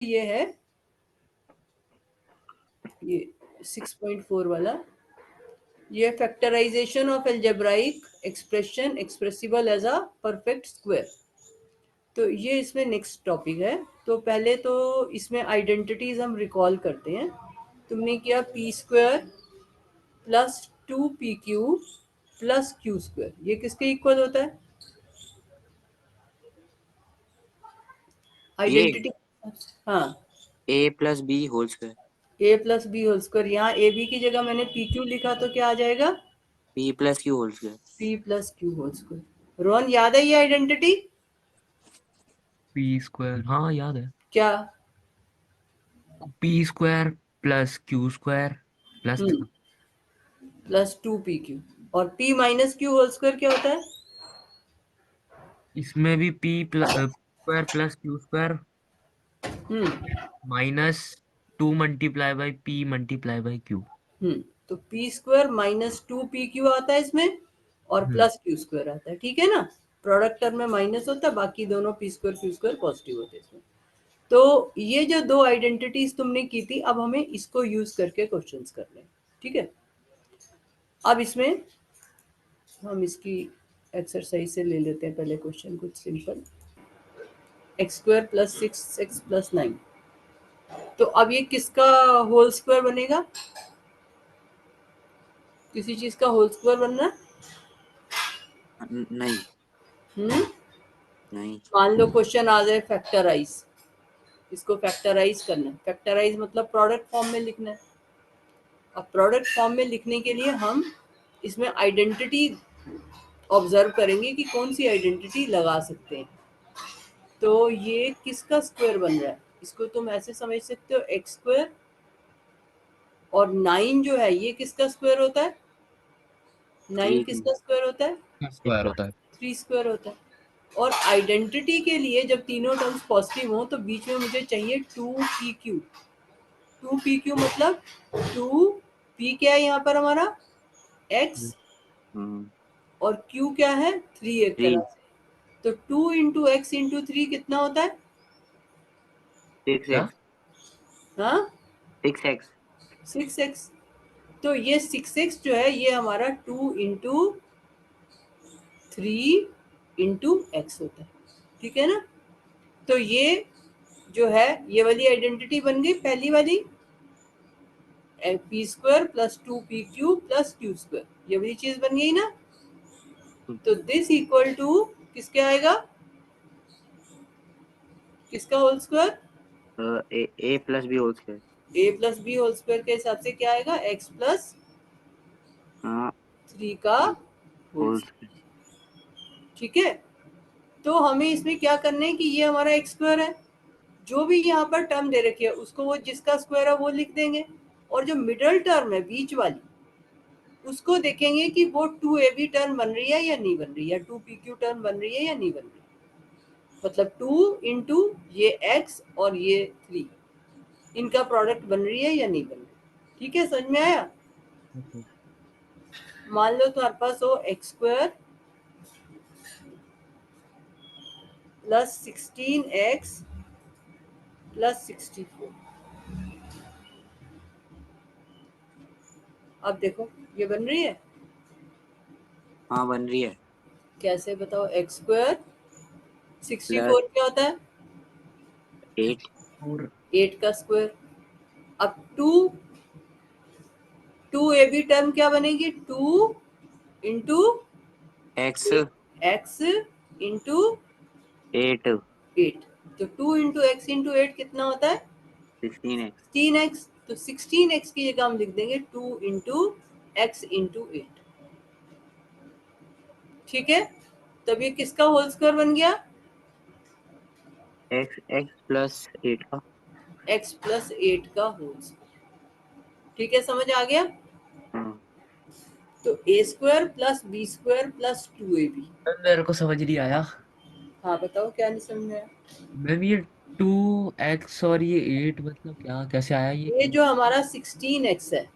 ये है ये 6.4 वाला, ये factorization of algebraic expression expressible as a perfect square. तो ये इसमें नेक्स्ट टॉपिक है। तो पहले तो इसमें आइडेंटिटीज हम रिकॉल करते हैं। तुमने किया P square plus 2pq plus Q square, ये किसके इक्वल होता है? आइडेंटिटी। हाँ, a plus B whole square. A plus B whole square. यहाँ ए बी की जगह मैंने पी क्यू लिखा तो क्या आ जाएगा? p plus Q whole square. P plus Q whole square. Rohan याद है ये आइडेंटिटी? पी स्क्वायर, हाँ याद है। क्या? P square plus Q square plus plus 2pq। और p minus Q whole square क्या होता है? इसमें भी P square plus Q square hmm minus 2 multiply by P multiply by Q. तो पी स्क्वायर माइनस 2pq आता है इसमें, और प्लस क्यू स्क्वायर आता है। ठीक है ना? प्रोडक्ट टर्म में माइनस होता है, बाकी दोनों P square Q square positive होते हैं इसमें। तो ये जो दो आइडेंटिटीज तुमने की थी, अब हमें इसको यूज करके क्वेश्चंस करने हैं। ठीक है, अब इसमें हम इसकी एक्सरसाइज से ले लेते हैं पहले क्वेश्चन कुछ simple. X square plus 6x plus 9। तो अब ये किसका होल स्क्वायर बनेगा? किसी चीज का होल स्क्वायर बनना? नहीं हम्म नहीं। मान लो क्वेश्चन आ जाए फैक्टराइज, इसको फैक्टराइज करना है। फैक्टराइज मतलब प्रोडक्ट फॉर्म में लिखना है। अब प्रोडक्ट फॉर्म में लिखने के लिए हम इसमें आइडेंटिटी ऑब्जर्व करेंगे कि कौन सी आइडेंटिटी लगा सकते हैं। तो ये किसका स्क्वायर बन रहा है? इसको तुम ऐसे समझ सकते हो, एक्स स्क्वायर और 9 जो है ये किसका स्क्वायर होता है? 9 किसका स्क्वायर होता है? स्क्वायर होता है। 3 स्क्वायर होता है। और आइडेंटिटी के लिए जब तीनों टर्म्स पॉजिटिव हो तो बीच में मुझे चाहिए 2pq। 2pq मतलब 2p क्या है यहाँ पर हमारा? x। और q क्या है? 3 एक तरह से। तो 2 इंटू एक्स इंटू 3 कितना होता है? 6x। हाँ, 6x। 6x। तो ये 6x जो है ये हमारा 2 इंटू 3 इंटू एक्स होता है। ठीक है ना? तो ये जो है ये वाली आइडेंटिटी बन गई पहली वाली, P square plus 2pq plus Q square, ये वाली चीज बन गई ना? तो दिस इक्वल टू किसके आएगा? किसका whole square? a plus B whole square. A plus B whole square के हिसाब से क्या आएगा? एक्स प्लस 3 का होल होल स्क्वायर। ठीक है, तो हमें इसमें क्या करना है कि ये हमारा एक्स स्क्वायर है, जो भी यहाँ पर टर्म दे रखी है उसको वो जिसका स्क्वायर है वो लिख देंगे, और जो मिडल टर्म है बीच वाली उसको देखेंगे कि वो 2ab टर्म बन रही है या नहीं बन रही है, 2pq टर्म बन रही है या नहीं बन रही है। मतलब 2 इंटू ये x और ये 3, इनका प्रोडक्ट बन रही है या नहीं बन रही। ठीक है, समझ में आया? मान लो तुम्हारे पास हो x square plus 16x plus 64। अब देखो ये बन रही है? हाँ बन रही है। कैसे बताओ? एक्स स्क्वायर 64 प्लस क्या होता है? 8। 8 का स्क्वायर। अब 2ab टर्म क्या बनेगी? 2 इंटू x एक्स इंटू 8 8। तो 2 इंटू एक्स इंटू 8 कितना होता है? 16x। 16x। तो 16x की जगह हम लिख देंगे 2 इंटू एक्स इंटू 8। ठीक है, तब ये किसका होल स्क्वायर बन गया? x प्लस 8 का। x प्लस 8 का होल स्क्वायर। ठीक है, समझ आ गया? हाँ। तो a square plus B square plus 2ab। मेरे को समझ नहीं आया। हाँ बताओ, क्या नहीं समझ में आया? मैम ये 2x और ये 8 मतलब क्या, कैसे आया ये? ये जो हमारा 16x है,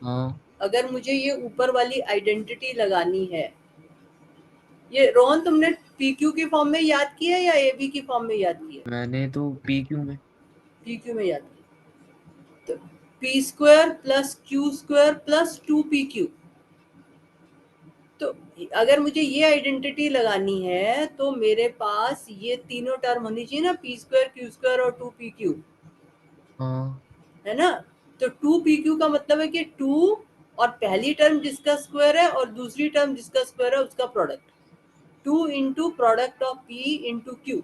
हाँ, अगर मुझे ये ऊपर वाली आइडेंटिटी लगानी है, ये रोहन तुमने पी क्यू की फॉर्म में याद किया या ए बी की फॉर्म में याद किया? मैंने तो पी क्यू में। पी क्यू में याद किया। तो P square plus Q square plus 2pq। तो अगर मुझे ये आइडेंटिटी लगानी है तो मेरे पास ये तीनों टर्म होनी चाहिए ना, पी स्क्वायर क्यू स्क्वायर और 2pq, हाँ है ना। तो 2pq का मतलब है कि 2 और पहली टर्म जिसका स्क्वायर है और दूसरी टर्म जिसका स्क्वायर है उसका product, 2 into product of p into Q.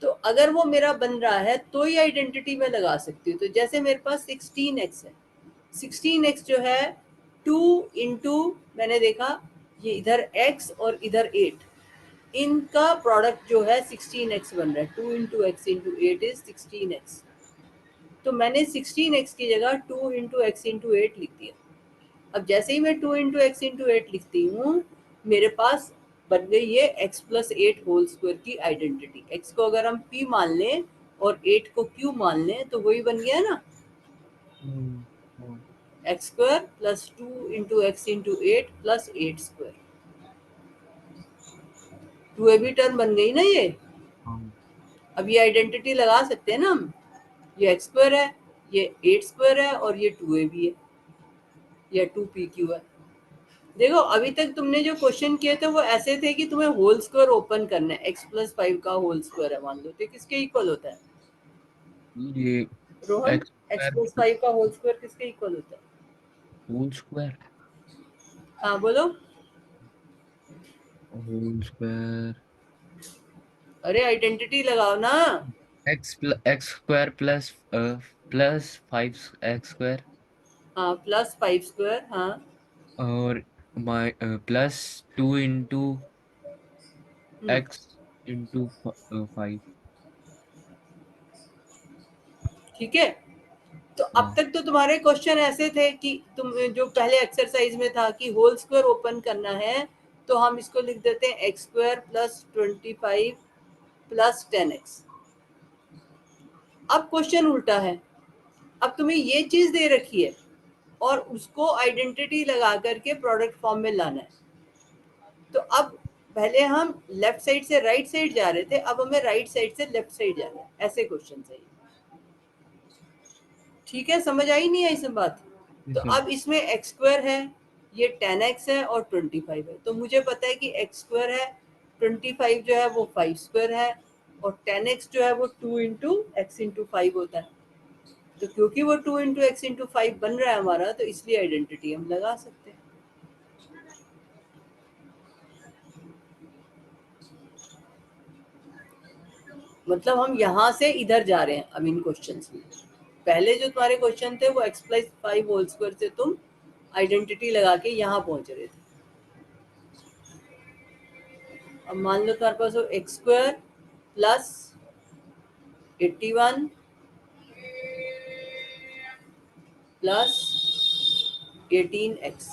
तो अगर वो मेरा बन रहा है तो ये आइडेंटिटी मैं लगा सकती हूँ। तो जैसे मेरे पास 16x है, 16x जो है 2 इंटू, मैंने देखा ये इधर x और इधर 8, इनका प्रोडक्ट जो है 16x बन रहा है। 2 into x into 8 is 16x। तो मैंने 16x की जगह 2 इंटू एक्स इंटू 8 लिख दिया। अब जैसे ही मैं 2 इंटू एक्स इंटू 8 लिखती हूँ, मेरे पास बन गई ये x प्लस 8 होल स्क्वायर की आइडेंटिटी। x को अगर हम p मान लें और 8 को q मान लें तो वही बन गया ना, हाँ X square plus 2 into x into 8 plus 8 square. 2ab term बन गई ना ये। हाँ। अब ये आइडेंटिटी लगा सकते हैं ना हम, ये एक्स स्क्वायर है, ये 8 स्क्वायर है और ये 2ab है, या 2pq है। देखो अभी तक तुमने जो क्वेश्चन किए थे वो ऐसे थे कि तुम्हें होल स्क्वायर ओपन करना है। x प्लस 5 का होल स्क्वायर है मान लो, तो किसके इक्वल होता है ये Rohan? X x square plus 5 का होल स्क्वायर किसके इक्वल होता है? होल स्क्वायर, हाँ बोलो। होल स्क्वायर अरे आइडेंटिटी लगाओ ना। X square plus plus 5x square हाँ प्लस 5 स्क्वायर, हाँ। और माइ प्लस 2 इंटू हम्म, एक्स इंटू 5। ठीक है। तो अब हाँ तक तो तुम्हारे क्वेश्चन ऐसे थे कि तुम जो पहले एक्सरसाइज में था कि होल स्क्वायर ओपन करना है तो हम इसको लिख देते हैं X square plus 25 plus 10x। अब क्वेश्चन उल्टा है। अब तुम्हें ये चीज दे रखी है और उसको आइडेंटिटी लगा करके प्रोडक्ट फॉर्म में लाना है। तो अब पहले हम लेफ्ट साइड से राइट साइड जा रहे थे, अब हमें राइट साइड से लेफ्ट साइड जाना है। ऐसे क्वेश्चन है। ठीक है, समझ आई नहीं आई सब बात? तो सर। अब इसमें एक्स स्क्वायर है, ये 10x है और 25 है। तो मुझे पता है कि एक्स स्क्वायर है, 25 जो है वो 5 स्क्वायर है और 10x जो है वो 2 इंटू एक्स इंटू 5 होता है। तो क्योंकि वो 2 इंटू एक्स इंटू 5 बन रहा है हमारा, तो इसलिए आइडेंटिटी हम लगा सकते हैं। मतलब हम यहाँ से इधर जा रहे हैं अब इन क्वेश्चंस में। पहले जो तुम्हारे क्वेश्चन थे वो x प्लस 5 होल स्क्वायर से तुम आइडेंटिटी लगा के यहाँ पहुंच रहे थे। अब मान लो तुम्हारे पास वो x square plus 81 plus 18x।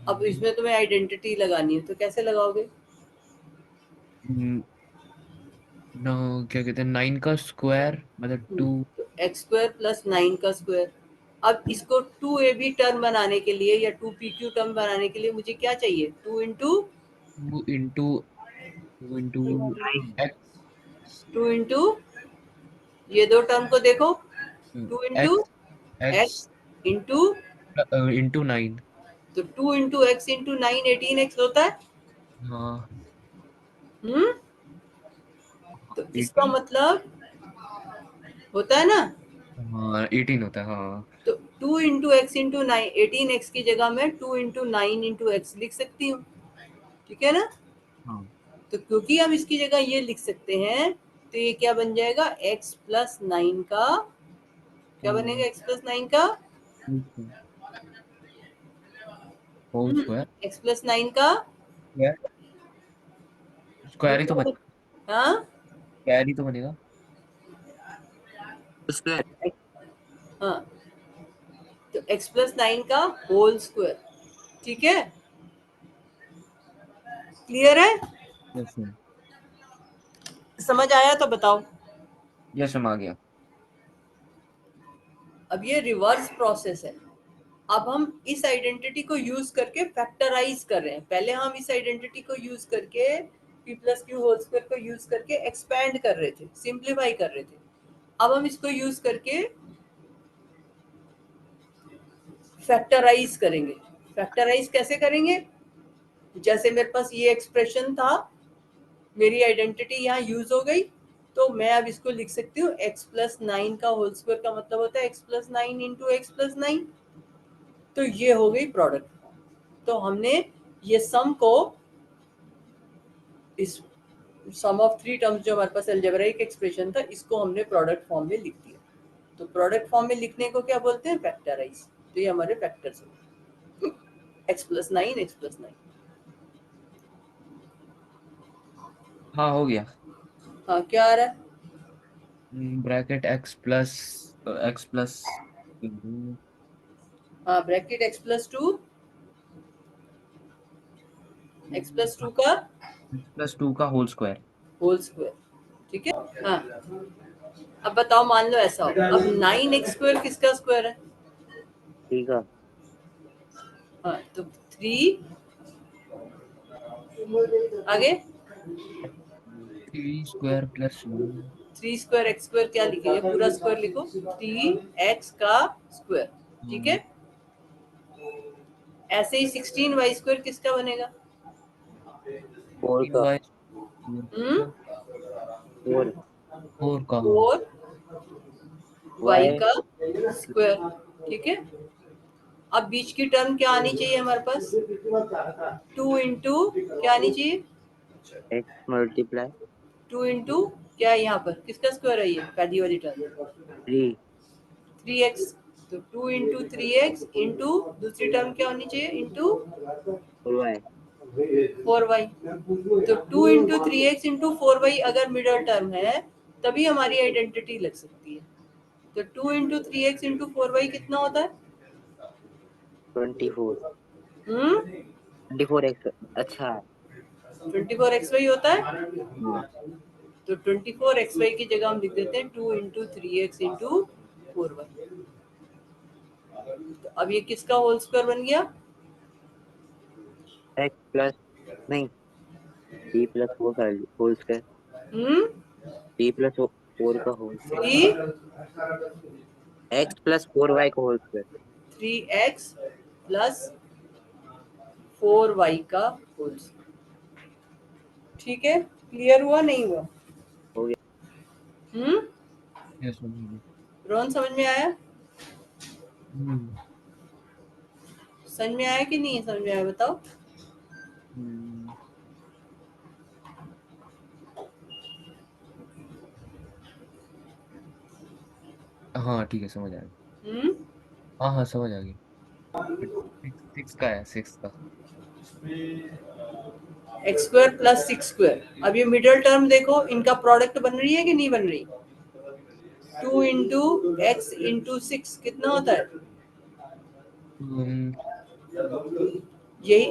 अब इसमें तुम्हें आइडेंटिटी लगानी है तो कैसे लगाओगे? नो क्या कहते हैं 9 का स्क्वायर मतलब 2। तो एक्स स्क्वायर प्लस 9 का स्क्वायर। अब इसको 2ab टर्म बनाने के लिए या 2pq टर्म बनाने के लिए मुझे क्या चाहिए? 2 into 2 into 2 into x 2 into, ये दो टर्म को देखो, 2 into X x X into, into 9। तो 2 इंटू एक्स इंटू 9 18x होता है। हाँ हम्म, तो इसका 18। मतलब होता है ना। हाँ 18 होता है हाँ। तो 2 इंटू एक्स इंटू 9, 18x की जगह मैं 2 इंटू 9 इंटू एक्स लिख सकती हूँ। ठीक है ना। हाँ तो क्योंकि हम इसकी जगह ये लिख सकते हैं तो ये क्या बन जाएगा? x प्लस 9 का, क्या बनेगा x प्लस 9 का? होल स्क्वायर x प्लस 9 का वो स्क्वायर ही तो क्या बनेगा। हाँ, स्क्वायर ही तो बनेगा। स्क्वायर। हाँ, तो x प्लस 9 का होल स्क्वायर। ठीक है, क्लियर है? Yes ma'am. समझ आया तो बताओ। यस मैम आ गया। अब ये रिवर्स प्रोसेस है। अब हम इस आइडेंटिटी को यूज करके फैक्टराइज कर रहे हैं। पहले हम इस आइडेंटिटी को यूज करके p plus Q whole square को यूज करके एक्सपैंड कर रहे थे, सिंप्लीफाई कर रहे थे। अब हम इसको यूज करके फैक्टराइज करेंगे। फैक्टराइज कैसे करेंगे? जैसे मेरे पास ये एक्सप्रेशन था, मेरी आइडेंटिटी यहाँ यूज हो गई, तो मैं अब इसको लिख सकती हूँ x प्लस 9 का होल स्क्वायर का मतलब होता है x plus 9 into X plus 9। तो ये हो गई प्रोडक्ट। तो हमने ये सम को, इस सम ऑफ थ्री टर्म्स जो हमारे पास अलजेब्राइक एक्सप्रेशन था, इसको हमने प्रोडक्ट फॉर्म में लिख दिया। तो प्रोडक्ट फॉर्म में लिखने को क्या बोलते हैं? फैक्टराइज। तो ये हमारे फैक्टर्स हो x प्लस 9 x प्लस 9। हाँ हो गया। हाँ क्या आ रहा है? ब्रैकेट एक्स प्लस हाँ ब्रैकेट x प्लस 2 का +2 का होल स्क्वायर। Whole square. ठीक है। हाँ अब बताओ, मान लो ऐसा हो, अब 9x स्क्वायर किसका स्क्वायर है? ठीक है। हाँ तो 3 आगे 3 square plus 3 square x square क्या लिखेंगे? पूरा स्क्वायर लिखो, 3x का स्क्वायर। ठीक है। ऐसे ही 16y स्क्वायर किसका बनेगा? 4 का। 3y हम्म 4 4 का 4y y का स्क्वायर। ठीक है। अब बीच की टर्म क्या आनी चाहिए हमारे पास? 2 इंटू क्या आनी चाहिए? x मल्टीप्लाई 2 इंटू क्या है यहाँ पर? किसका स्क्वायर है ये पहली वाली टर्म? 3 3x। तो 2 इंटू 3x इंटू दूसरी टर्म क्या होनी चाहिए? Into 4y 4y। तो 2 इंटू 3x इंटू 4y अगर मिडल टर्म है तभी हमारी आइडेंटिटी लग सकती है। तो 2 इंटू 3x इंटू 4y कितना होता है? 24 हम्म 24x। अच्छा 24xy होता है। हम्म, तो 24xy की जगह हम लिख देते हैं 2 इंटू 3x इंटू 4y। तो अब ये किसका होल स्क्वायर बन गया? x प्लस नहीं b प्लस 4 का होल स्क्वायर। हम्म b प्लस 4 का whole square. 3 x plus 4y का whole square. 3x plus 4y का होल स्क्वायर। ठीक है, क्लियर हुआ नहीं हुआ? हो गया। यस हम्म रोहन समझ में आया? समझ में आया कि नहीं समझ में आया बताओ? हम्म, हाँ ठीक है समझ आ गया। हम्म हाँ हाँ समझ आ गया। 6 का है 6 का। X square plus 6 square. अब ये मिडल टर्म देखो, इनका प्रोडक्ट बन रही है कि नहीं बन रही? 2 इंटू एक्स इंटू 6 कितना होता है? हम्म, यही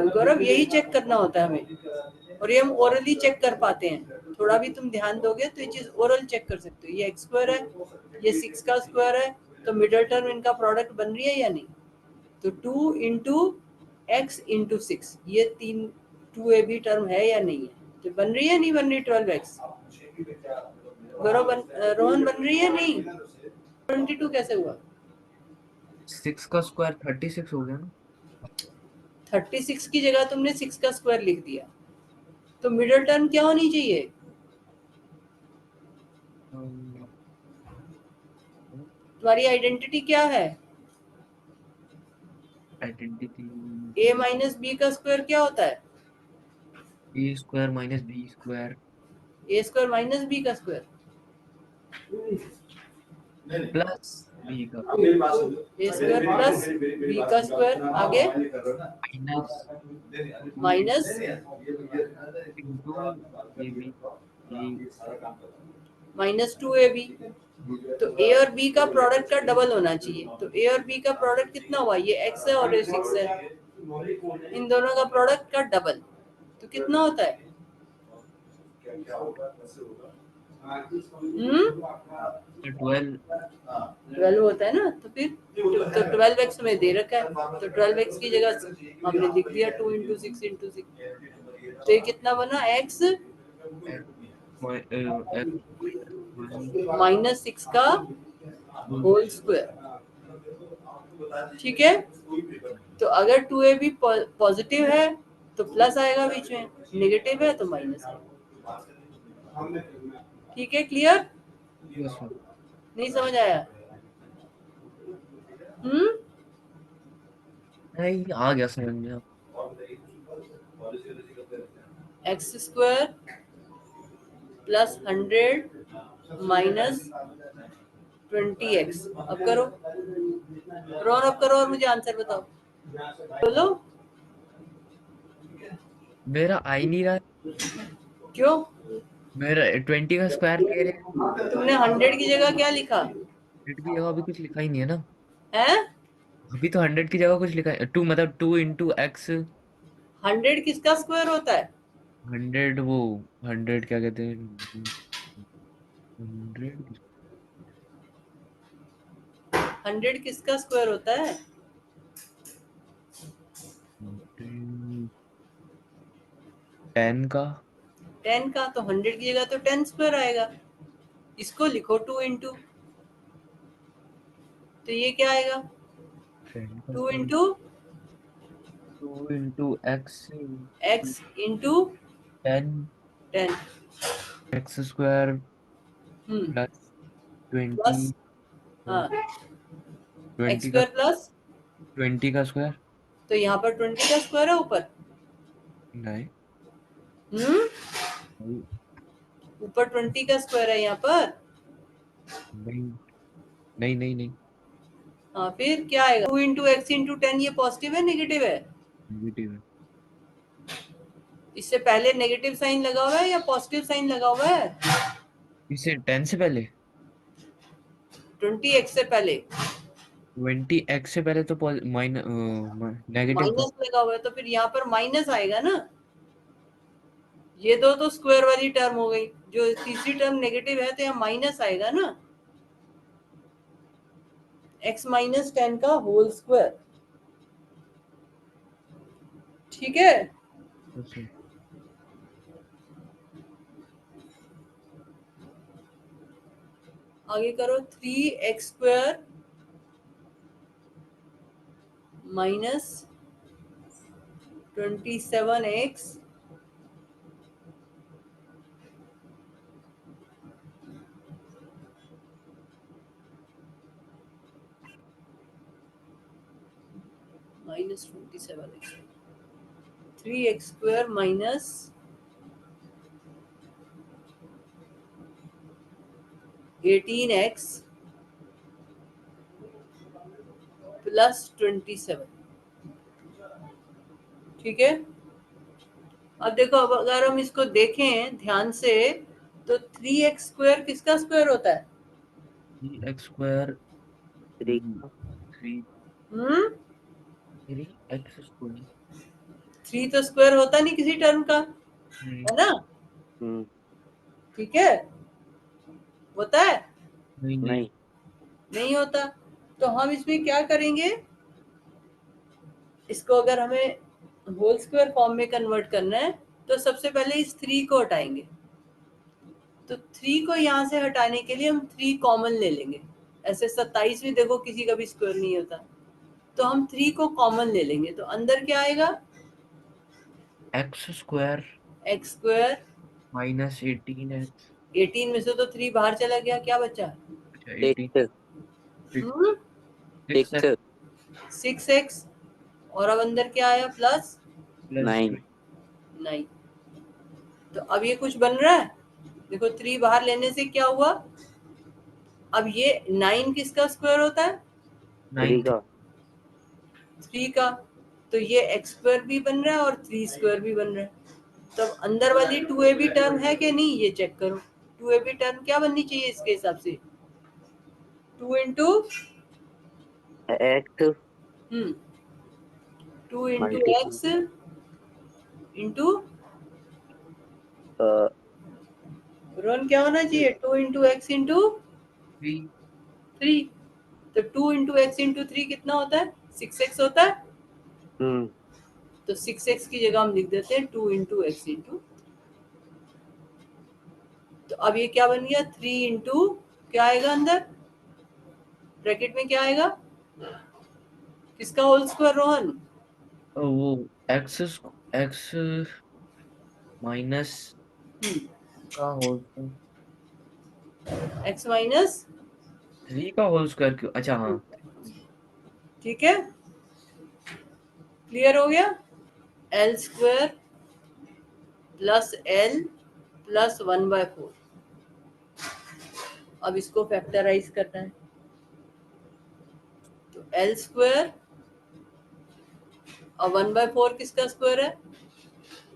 गौरव, यही चेक करना होता है हमें, और ये हम ओरली चेक कर पाते हैं। थोड़ा भी तुम ध्यान दोगे तो ये चीज ओरल चेक कर सकते हो। ये एक्स स्क्वायर है, ये 6 का स्क्वायर है, तो मिडल टर्म इनका प्रोडक्ट बन रही है या नहीं? तो 2 इंटू एक्स इंटू 6, ये तीन 2ab टर्म है या नहीं है? तो बन रही है नहीं बन रही? 12x। गौरव रोहन बन रही है नहीं? 22 कैसे हुआ? 6 का स्क्वायर 36 हो गया ना। 36 की जगह तुमने 6 का स्क्वायर लिख दिया, तो मिडल टर्म क्या होनी चाहिए? तुम्हारी आइडेंटिटी क्या है? आइडेंटिटी a माइनस बी का स्क्वायर क्या होता है? A square minus B square a square minus B का स्क्वायर। प्लस बी का a स्क्वायर प्लस b का स्क्वायर। आगे minus minus into A B minus 2ab। तो a और b का प्रोडक्ट का डबल होना चाहिए। तो a और b का प्रोडक्ट कितना हुआ? ये x है और ये 6 है, इन दोनों का प्रोडक्ट का डबल, तो कितना होता है? 12 12 होता है ना। तो फिर तो 12x में दे रखा है, तो 12x की जगह हमने लिख दिया 2 इंटू 6 इंटू 6। तो ये कितना बना x माइनस 6 का होल स्क्वायर, ठीक है। तो अगर 2ab पॉजिटिव है तो प्लस आएगा बीच में, नेगेटिव है तो माइनस आएगा, ठीक है। क्लियर? नहीं समझ आया? नहीं आ गया समझ में अब। X square plus 100 minus 20x। अब करो, रोन अप करो और मुझे आंसर बताओ, बोलो। मेरा आ ही नहीं रहा है। क्यों? मेरा 20 का स्क्वायर ले रहे हैं। तुमने 100 की जगह क्या लिखा 100 की जगह अभी कुछ लिखा ही नहीं है ना। है? अभी तो 100 की जगह कुछ लिखा है, 2 मतलब 2 इंटू एक्स। 100 किसका स्क्वायर होता है? 100 वो 100 क्या कहते हैं 100 100 किसका स्क्वायर होता है? 10 का। 10 का, तो 100 की जगह तो 10 स्क्वायर आएगा। इसको लिखो 2 इंटू, तो ये क्या आएगा 10 का 2 square into 2 into X X into 10 10। X square hmm, plus 20 plus, हाँ, एक्स 20 का स्क्वायर प्लस, 20 का स्क्वायर। तो यहाँ पर 20 का स्क्वायर है ऊपर। नहीं हम्म, नहीं ऊपर 20 का स्क्वायर है यहाँ पर। नहीं नहीं नहीं नहीं हाँ, फिर क्या आएगा 2 इंटू एक्स इंटू 10, ये पॉजिटिव है नेगेटिव है? नेगेटिव है। इससे पहले नेगेटिव साइन लगा हुआ है या पॉजिटिव साइन लगा हुआ है? इसे 10 से पहले 20 एक्स से पहले 20 एक्स से पहले तो नेगेटिव था। माइनस लगा हुआ है, तो फिर यहाँ पर माइनस आएगा ना। ये दो तो स्क्वायर वाली टर्म हो गई, जो तीसरी टर्म नेगेटिव है तो यहाँ माइनस आएगा ना। x माइनस 10 का होल स्क्वायर, ठीक है। अच्छा। आगे करो 3x square minus 27x minus 27x, 3x square minus 18x plus 27, ठीक है। अब देखो, अब अगर हम इसको देखें ध्यान से तो 3x स्क्वायर किसका स्क्वायर होता है? एक्स स्क्वायर 3 3 हम्म, 3 एक्स स्क्वायर 3 तो स्क्वायर होता नहीं किसी टर्म का, नहीं है ना, हम्म, ठीक है। होता है? नहीं नहीं नहीं नहीं होता। तो हम इसमें क्या करेंगे, इसको अगर हमें होल स्क्वायर फॉर्म में कन्वर्ट करना है तो सबसे पहले इस 3 को हटाएंगे। तो 3 को यहाँ से हटाने के लिए हम 3 कॉमन ले लेंगे। ऐसे 27 भी देखो किसी का भी स्क्वायर नहीं होता, तो हम 3 को कॉमन ले लेंगे, तो अंदर क्या आएगा x square x square, minus 18 x. 18 में से तो 3 बाहर चला गया, क्या बचा? अच्छा 18 6 6 6 6 6x, और अब अंदर क्या आया प्लस प्लस 9 9। तो अब ये कुछ बन रहा है, देखो 3 बाहर लेने से क्या हुआ, अब ये 9 किसका स्क्वायर होता है? 3 9 का 3 का। तो ये एक्स स्क्वायर भी बन रहा है और 3 स्क्वायर भी बन रहा है। तो अब अंदर वाली 2ab टर्म है कि नहीं, ये चेक करो। 2ab टर्म क्या बननी चाहिए इसके हिसाब से, 2 into x 2 into multiple X into रोन क्या होना चाहिए, 2 इंटू एक्स इंटू 3 3। तो 2 इंटू एक्स इंटू 3 कितना होता है, 6x होता है। हम्म तो 6x की जगह हम लिख देते हैं 2 इंटू एक्स इंटू, तो अब ये क्या बन गया 3 इंटू क्या आएगा अंदर ब्रैकेट में, क्या आएगा किसका होल स्क्वायर रोहन? वो एक्स एक्स माइनस का होल एक्स माइनस 3 का होल स्क्वायर क्यों? अच्छा हाँ, ठीक है, क्लियर हो गया। L square plus L plus 1/4, अब इसको फैक्टराइज करना है, तो एल स्क्वायर और 1/4 किसका स्क्वायर है?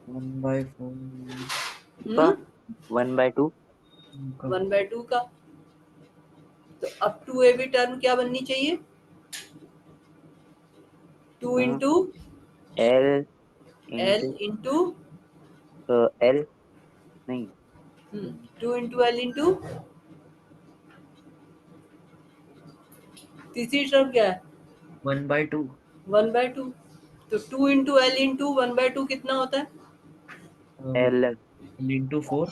1/4 का 1/2 का 1/2 का, तो अब 2ab टर्म क्या बननी चाहिए 2 into L L into into L नहीं 2 इंटू एल इंटू तीसरी टर्म क्या है 1/2 1/2, तो 2 इंटू एल इंटू 1/2 कितना होता है? एल इंटू 4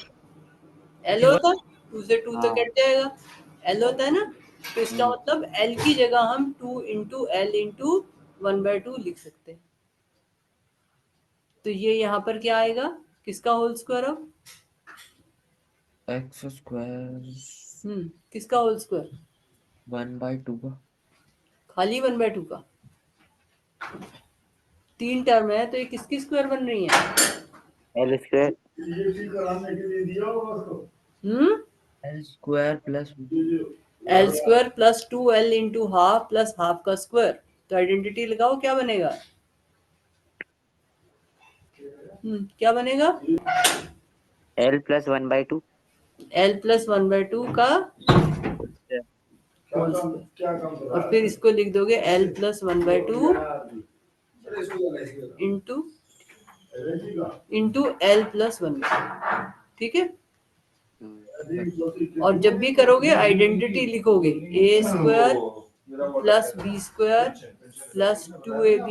एल होता है, 2 से 2 तो हाँ कट जाएगा, एल होता है ना, तो इसका मतलब एल की जगह हम 2 इंटू एल इंटू 1/2 लिख सकते हैं, तो ये यहाँ पर क्या आएगा किसका होल स्क्वायर अब एक्स स्क्वायर किसका होल स्क्वायर 1/2 का खाली 1/2 का, 3 टर्म है तो ये किसकी स्क्वायर बन रही है L square L square plus L square plus 2l into half plus half का स्क्वायर, तो आइडेंटिटी लगाओ क्या बनेगा क्या बनेगा एल प्लस 1/2 l प्लस 1/2 का होल स्क्वायर, और फिर इसको लिख दोगे l plus 1/2 into into L plus 1/2, ठीक है, और जब भी करोगे आइडेंटिटी लिखोगे A square plus B square plus 2ab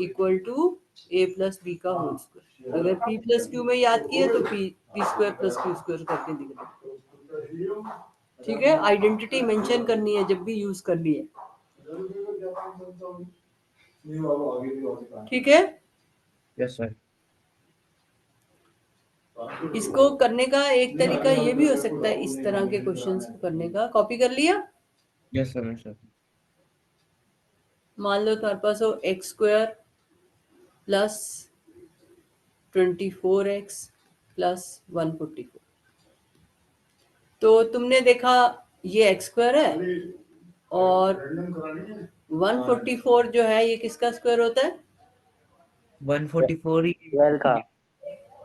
equal to A plus B का होल स्क्वायर, अगर p प्लस क्यू में याद किया तो p square plus Q square करके लिख दो, ठीक है, आइडेंटिटी मेंशन करनी है जब भी यूज करनी है, ठीक है। यस सर इसको करने का एक तरीका ये भी हो सकता है, इस तरह के क्वेश्चंस को करने का, कॉपी कर लिया, यस सर मान लो तुम्हारे पास हो x square plus 24x plus 144, तो तुमने देखा ये एक्स स्क्वायर है और 144 जो है ये किसका स्क्वायर होता है 144 ही 12 का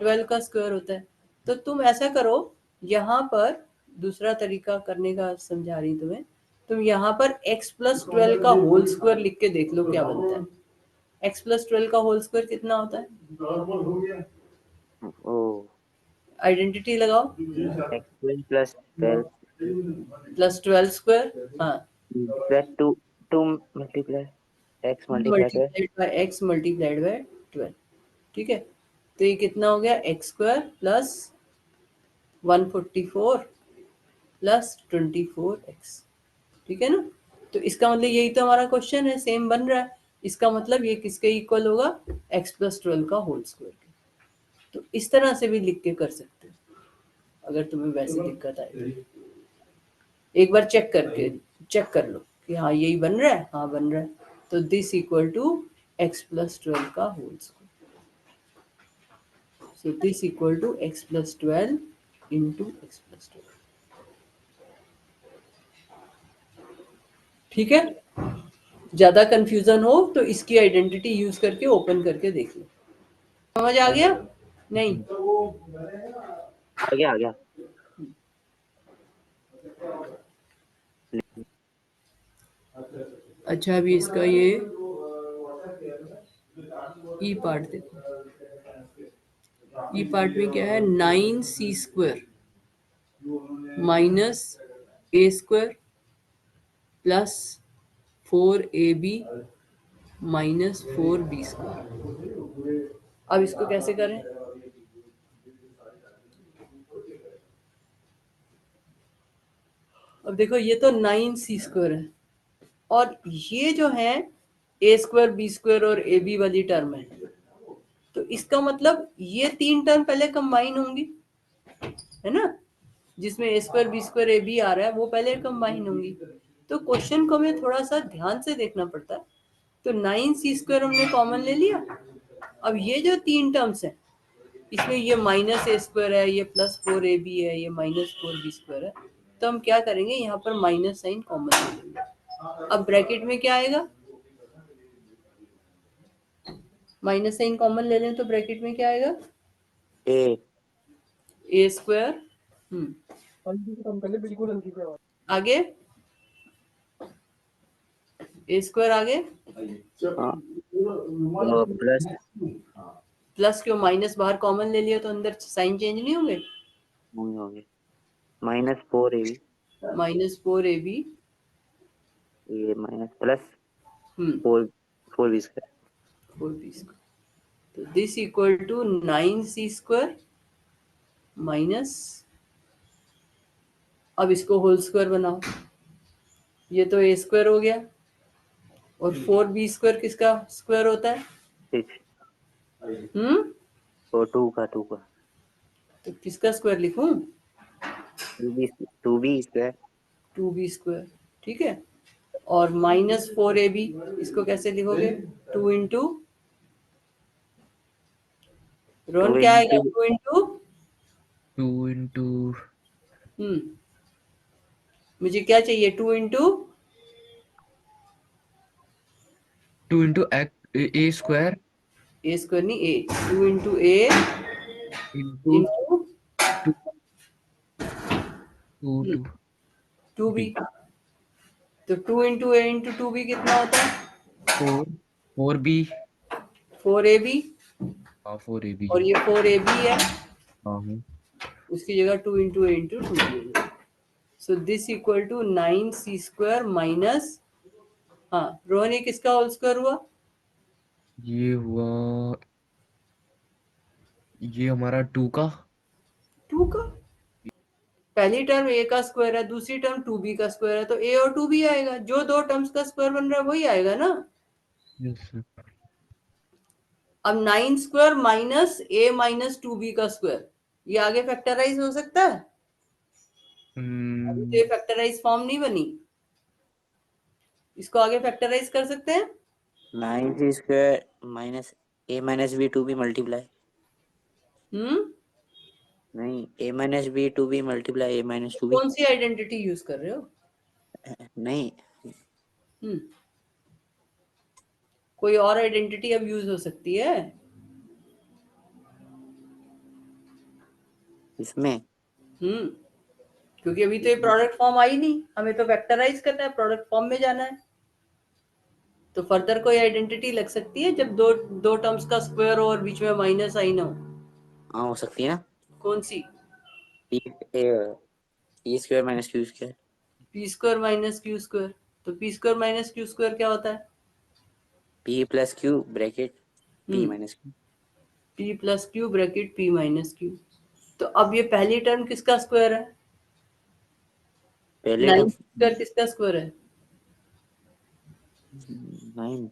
12 का स्क्वायर होता है, तो तुम ऐसा करो यहाँ पर दूसरा तरीका करने का समझा रही तुम्हें, तुम यहाँ पर x प्लस 12 का होल स्क्वायर लिख के देख लो क्या बनता है, x प्लस 12 का होल स्क्वायर कितना होता है ओ आइडेंटिटी लगाओ एक्स प्लस 12 प्लस 12 स्क्वायर, हाँ plus 2 multiply x multiply multiplied by x multiplied by 12, ठीक है, तो ये कितना हो गया x square plus 144 plus 24x, ठीक है ना, तो इसका मतलब यही तो हमारा क्वेश्चन है, सेम बन रहा है, इसका मतलब ये किसके इक्वल होगा x प्लस 12 का होल स्क्वायर के, तो इस तरह से भी लिख के कर सकते हो अगर तुम्हें वैसे दिक्कत आए तो। एक बार चेक कर लो कि हाँ यही बन रहा है, हाँ बन रहा है, तो this equal to x plus 12 का whole square, so this equal to x plus 12 into X plus 12, ठीक है, ज्यादा कंफ्यूजन हो तो इसकी आइडेंटिटी यूज करके ओपन करके देख लो, समझ आ गया नहीं आ गया अच्छा अभी इसका ये ई पार्ट देखो, ई पार्ट में क्या है 9c square minus A square plus 4ab minus 4b²। अब इसको कैसे करें? अब देखो ये तो 9c² है और ये जो है a² b² और ab वाली टर्म है, तो इसका मतलब ये 3 टर्म पहले कंबाइन होंगी, है ना, जिसमें a² b² ab आ रहा है वो पहले कंबाइन होंगी। तो क्वेश्चन को हमें थोड़ा सा ध्यान से देखना पड़ता है। तो 9c² हमने कॉमन ले लिया। अब ये जो 3 टर्म्स हैं इसमें ये -a² है, ये +4ab है, ये -4b² है, तो हम क्या करेंगे, यहाँ पर माइनस साइन कॉमन ले लेंगे। अब ब्रैकेट में क्या आएगा, माइनस साइन कॉमन ले लें तो ब्रैकेट में क्या आएगा, ए a²। आगे a² आगे प्लस प्लस क्यों, माइनस बाहर कॉमन ले लिया तो अंदर साइन चेंज नहीं होंगे, हो गए -4ab -4ab ये माइनस प्लस हम्म 4b²। 4b²। तो this equal to 9c² minus, अब इसको होल स्क्वायर बनाओ, ये तो a² हो गया और 4b² किसका स्क्वायर होता है, 6 तो और 2 का तो किसका स्क्वायर लिखूं, 2b²। 2b², ठीक है। और -4ab इसको कैसे लिखोगे, 2 इंटू, रोहन 2 क्या आएगा, इंटू 2 इंटू 2 × मुझे क्या चाहिए, 2 इंटू 2 × a² a² नहीं, a, 2 into a into into 2 two B. b तो 2 इंटू a इंटू 2b कितना होता है, 4b 4ab, 4ab और ये 4ab है, हाँ उसकी जगह 2 into a into 2b। So this equal to 9c² minus, हाँ रोहन ये किसका होल स्क्वायर हुआ, ये हुआ, ये हमारा 2 का 2 का, पहली टर्म a का स्क्वायर है, दूसरी टर्म 2b का स्क्वायर है, तो a और 2b आएगा, जो दो टर्म्स का स्क्वायर बन रहा है वही आएगा ना। यस अब 9² माइनस a माइनस 2b का स्क्वायर, ये आगे फैक्टराइज हो सकता है, अभी तो ये फैक्टराइज फॉर्म नहीं बनी, इसको आगे फैक्टराइज कर सकते हैं। 9c² minus a minus b 2b multiply, नहीं a minus b 2b multiply a minus 2b, कौन सी आइडेंटिटी यूज कर रहे हो, नहीं कोई और आइडेंटिटी अब यूज हो सकती है, इसमें क्योंकि अभी तो ये प्रोडक्ट फॉर्म आई नहीं, हमें तो फैक्टराइज करना है, प्रोडक्ट फॉर्म में जाना है। तो फर्दर कोई आइडेंटिटी लग सकती है जब दो दो टर्म्स का स्क्वायर हो और बीच में माइनस आई ना हो, हाँ हो सकती है ना, कौन सी, p² minus q²। p² minus q², तो p² माइनस q² क्या होता है, p plus q bracket p hmm minus q। p plus q bracket p minus q। तो अब ये पहली टर्म किसका स्क्वायर है, पहले 9 किसका स्क्वायर है, 9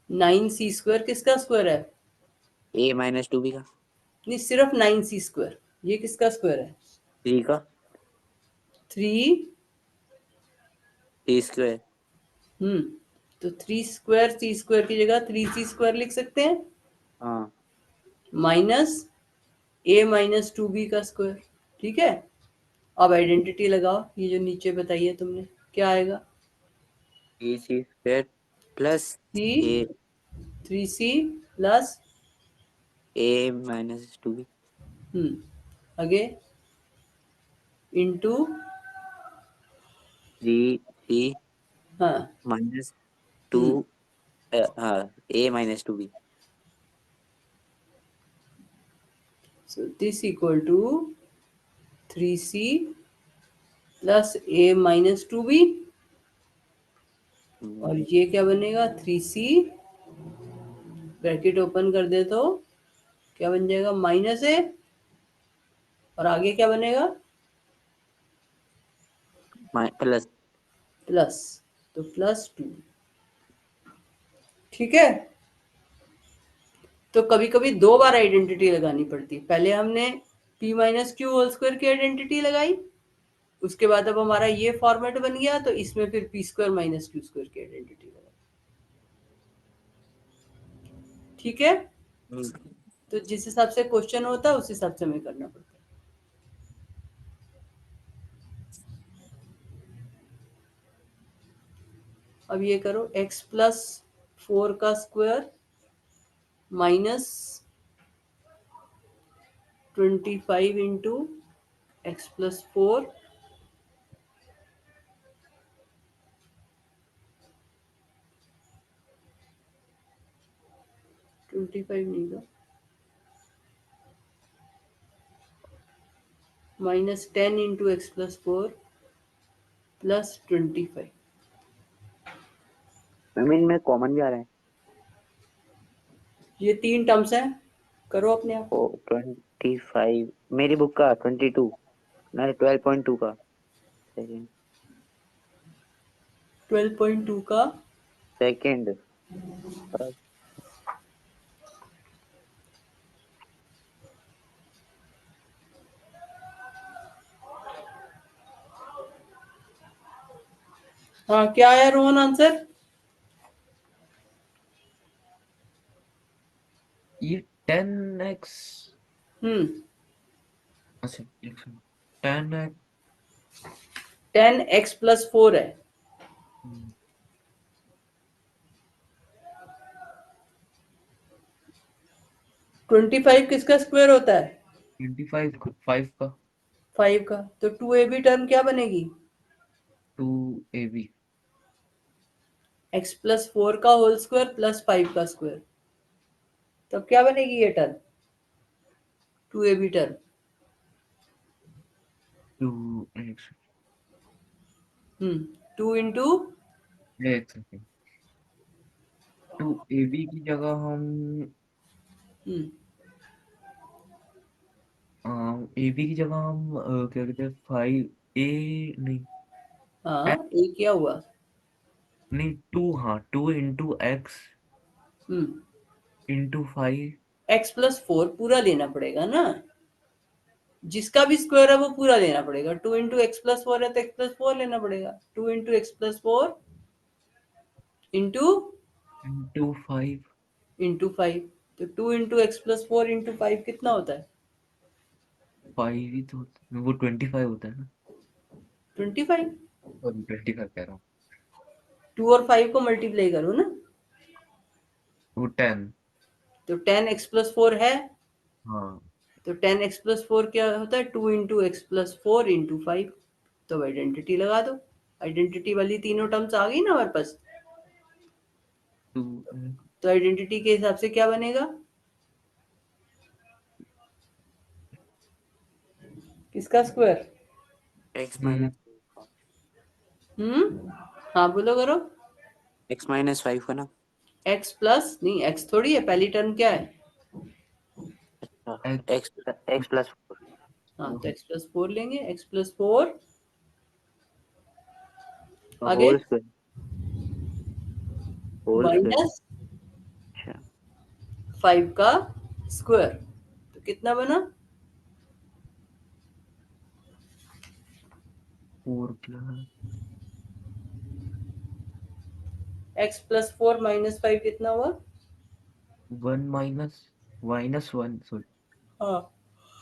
9c² किसका स्क्वायर है, a माइनस 2b का, नहीं सिर्फ 9c², ये किसका स्क्वायर है, 3 का 3 t²। तो 3² c² की जगह 3c² लिख सकते हैं, हाँ माइनस a माइनस 2b का स्क्वायर, ठीक है। अब आइडेंटिटी लगाओ, ये जो नीचे बताई है तुमने, क्या आएगा, c² plus c a 3c plus a minus 2b आगे इंटू 3c हाँ माइनस 2 हाँ a minus 2b। So this equal to 3c plus a minus 2b, और ये क्या बनेगा 3c, ब्रैकेट ओपन कर दे तो क्या बन जाएगा -a, और आगे क्या बनेगा प्लस। प्लस, तो +2। ठीक है, तो कभी कभी दो बार आइडेंटिटी लगानी पड़ती है। पहले हमने p minus Q whole square की आइडेंटिटी लगाई, उसके बाद अब हमारा ये फॉर्मेट बन गया, तो इसमें फिर p square minus Q square की आइडेंटिटी लगाई। ठीक है, तो जिस हिसाब से क्वेश्चन होता है उस हिसाब से हमें करना पड़ता है। अब ये करो x प्लस 4 का square minus 25 into X plus 4 25 नहीं था, -10 into X plus 4 plus 25। Ma'am इनमें कॉमन भी आ रहा है। ये 3 टर्म्स हैं, करो अपने आप। ओ 25 मेरी बुक का 22, नहीं 12.2 का सेकंड। 12.2 का सेकंड हाँ, क्या आया रोहन आंसर? ये 10x, हम्म, अच्छा 10x 10x प्लस 4 है। 25 किसका स्क्वायर होता है? 25 5 का 5 का, तो 2ab टर्म क्या बनेगी? 2ab x प्लस 4 का होल स्क्वायर प्लस 5 का स्क्वायर, तब क्या बनेगी ये term 2ab term? 2x 2 into एक सेकेंड 2ab की जगह हम ab की जगह हम क्या कहते हैं 5a नहीं हाँ, ए क्या हुआ? नहीं 2, हाँ 2 इंटू एक्स हम्म, इंटू 5। x प्लस 4 पूरा लेना पड़ेगा ना, जिसका भी स्क्वायर है वो पूरा लेना पड़ेगा। 2 इंटू एक्स प्लस 4 है तो x प्लस 4 लेना पड़ेगा। 2 into X plus 4 into into 5 into 5, तो 2 इंटू एक्स प्लस 4 इंटू 5 कितना होता है? 5 ही तो वो 25 होता है ना, 25। और 25 कह रहा हूँ। 2 और 5 को मल्टीप्लाई करो ना, वो 10, तो 10 एक्स प्लस 4 है, हाँ तो 10 एक्स प्लस 4 क्या होता है 2 इंटू एक्स प्लस 4 इंटू 5। तो आइडेंटिटी लगा दो, आइडेंटिटी वाली तीनों टर्म्स आ गई ना हमारे पास। 2 तो आइडेंटिटी के हिसाब से क्या बनेगा, किसका स्क्वायर? एक्स माइनस हाँ बोलो करो। x-5 का ना। एक्स प्लस नहीं, एक्स थोड़ी है, पहली टर्म क्या है? एक्स एक्स एक्स प्लस हाँ, तो एक्स प्लस 4 लेंगे, एक्स प्लस 4 आगे whole square whole square. Minus अच्छा 5 का स्क्वायर, तो कितना बना? 4 प्लस एक्स प्लस 4 माइनस 5 कितना हुआ? 1 -1 सॉरी हाँ,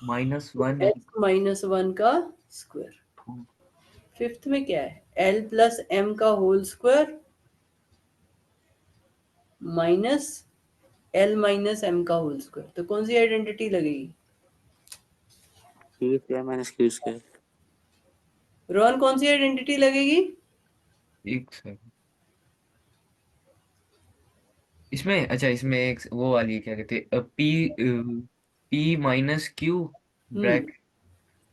-1 एक्स माइनस 1 का स्क्वायर। फिफ्थ में क्या है? एल प्लस एम का whole square minus L minus M का होल स्क्वायर, तो कौन सी आइडेंटिटी लगेगी? q square minus q square. Rohan, कौन सी आइडेंटिटी लगेगी? एक सेकंड इसमें, अच्छा इसमें एक वो वाली क्या कहते हैं p-q हम्म, ब्रैक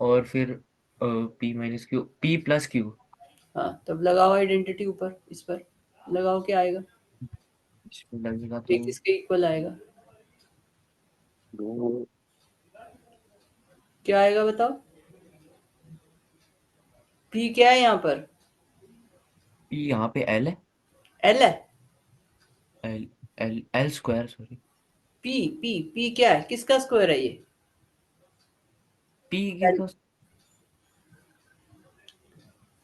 और फिर p-q p+q। हाँ, तब लगाओ आइडेंटिटी ऊपर इस पर, लगाओ क्या आएगा, इसमें लगेगा ये तो किसके इक्वल आएगा, दो क्या आएगा बताओ, पी क्या है यहाँ पर, पी यहाँ पे एल है, एल है, L L L square sorry, P P P क्या है, किसका स्क्वायर है ये, पी की तो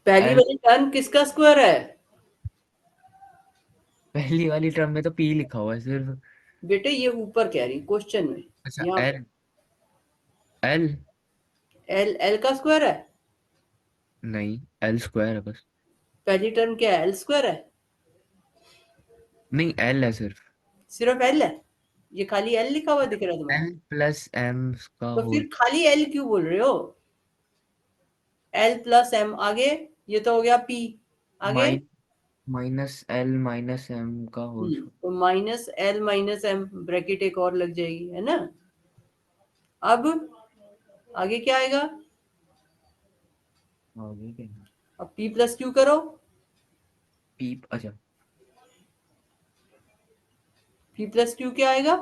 पहली एल, वाली टर्म किसका स्क्वायर है, पहली वाली टर्म में तो पी लिखा हुआ है सिर्फ। बेटे ये ऊपर कह रही क्वेश्चन में, अच्छा यहाँ एल, एल एल एल का स्क्वायर है, नहीं, एल स्क्वायर है बस। पहली टर्म क्या है, एल स्क्वायर है, नहीं एल है सिर्फ, सिर्फ एल है, ये खाली एल लिखा हुआ दिख रहा है तुम्हें, एल प्लस एम का तो होल, फिर खाली एल क्यों बोल रहे हो, एल प्लस एम आगे, ये तो हो गया पी, आगे माइनस एल माइनस एम का होल स्क्वायर। तो minus L minus M, bracket एक और लग जाएगी है ना। अब आगे क्या आएगा, आगे क्या है? अब पी प्लस क्यू करो, पी अच्छा, पी प्लस क्यू क्या आएगा,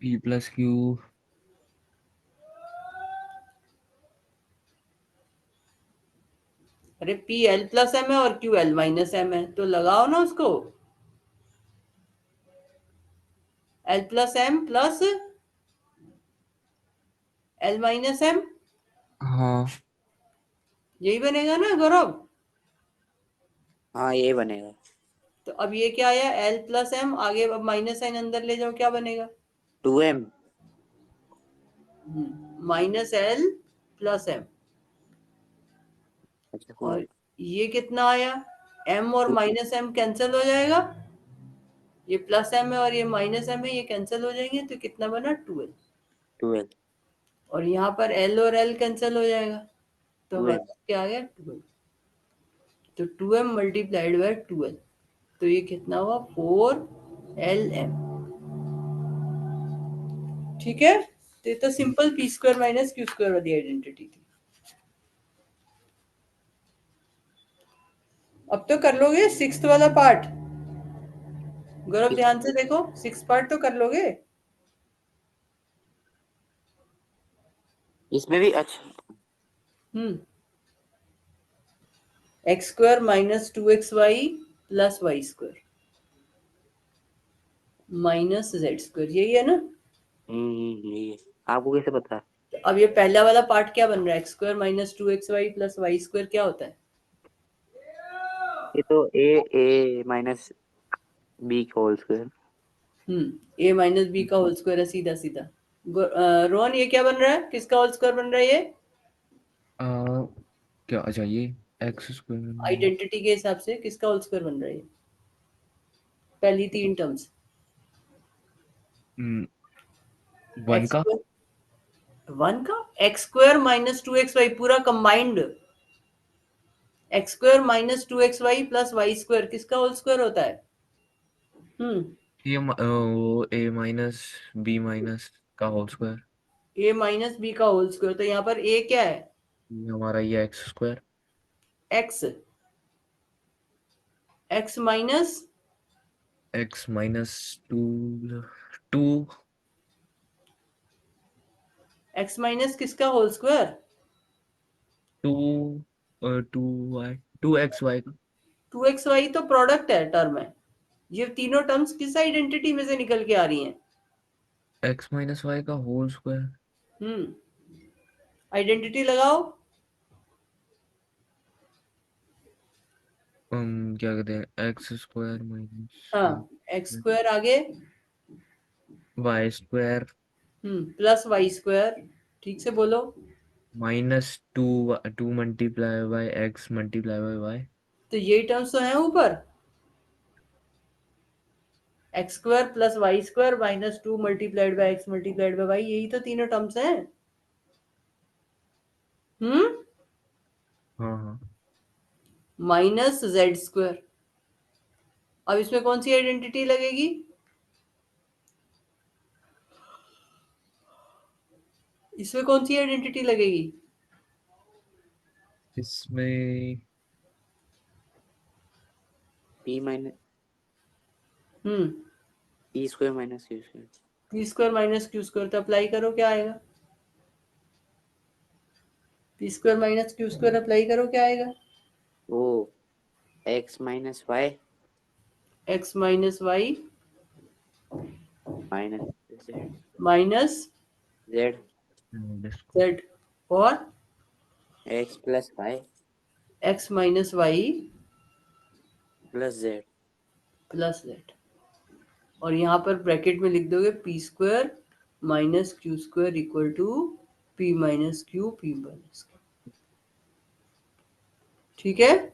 पी प्लस क्यू, अरे पी एल प्लस एम है और क्यू एल माइनस एम है, तो लगाओ ना उसको, L plus M plus L minus M, हाँ यही बनेगा ना गौरव। हाँ ये बनेगा। तो अब ये क्या आया, एल प्लस एम, आगे अब माइनस साइन अंदर ले जाओ, क्या बनेगा, 2m। Minus L plus M, अच्छा और हुआ ये कितना आया, m और 2 माइनस m कैंसिल हो जाएगा, ये प्लस m है और ये माइनस m है, ये कैंसिल हो जाएंगे, तो कितना बना 12, 12 और यहाँ पर l और l कैंसिल हो जाएगा, तो 2m। हमारे पास क्या आ गया 12, तो 2m मल्टीप्लाइड बाय 12, तो ये कितना हुआ 4lm, ठीक है। तो ये तो simple P square minus Q square वाली आइडेंटिटी थी। अब तो कर लोगे सिक्स्थ वाला पार्ट, गौरव ध्यान से देखो, सिक्स पार्ट तो कर लोगे, इसमें भी अच्छा। X square minus 2xy plus Y square minus Z square, यही है ना। यही है। आपको कैसे पता है? तो अब ये पहला वाला पार्ट क्या बन रहा है, X square minus 2xy plus Y square क्या होता है, ये तो a माइनस b का whole square. A minus B का होल स्क्वायर है, सीधा सीधा। रोहन ये क्या बन रहा है, किसका होल स्क्वायर बन रहा है ये, आ, क्या अच्छा ये एक्स स्क्वायर, आइडेंटिटी के हिसाब से किसका होल स्क्वायर बन रहा है ये, पहली तीन टर्म्स, वन एक्स का, स्क्वायर वन का, एक्स स्क्वायर माइनस 2xy पूरा combined, X square minus 2xy plus Y square किसका होल स्क्वायर होता है, हम्म ये वो ए माइनस बी माइनस का whole square, A minus B का होल स्क्वायर, तो यहाँ पर ए क्या है, ये हमारा ये X square, X, X minus, X minus two, two X minus किसका whole square, two to Y, to x Y का, 2xy तो प्रोडक्ट है, टर्म है, ये तीनों टर्म्स किस आइडेंटिटी में से निकल के आ रही हैं, एक्स माइनस वाई का होल स्क्वायर, आइडेंटिटी लगाओ, क्या कहते हैं, एक्स स्क्वायर माइनस हाँ एक्स स्क्वायर आगे, Y square plus Y square, ठीक से बोलो, minus two, two multiply by X multiply by Y, तो यही टर्म्स तो हैं ऊपर, X square plus Y square minus 2 multiplied by X multiplied by Y, यही तो तीनों टर्म्स हैं, हम्म हाँ हाँ, माइनस जेड स्क्वायर, अब इसमें कौन सी आइडेंटिटी लगेगी, इसमें कौन सी आइडेंटिटी लगेगी, इसमें P minus hmm P square minus Q square. P square minus Q square, तो अप्लाई करो, क्या आएगा? P square minus Q square apply करो, क्या आएगा? वो X minus Y X minus Y minus Z minus Z Z, और X plus Y X minus Y plus Z. Plus Z. और यहाँ पर ब्रैकेट में लिख दोगे P square minus Q square equal to P minus Q, P minus Q. ठीक है?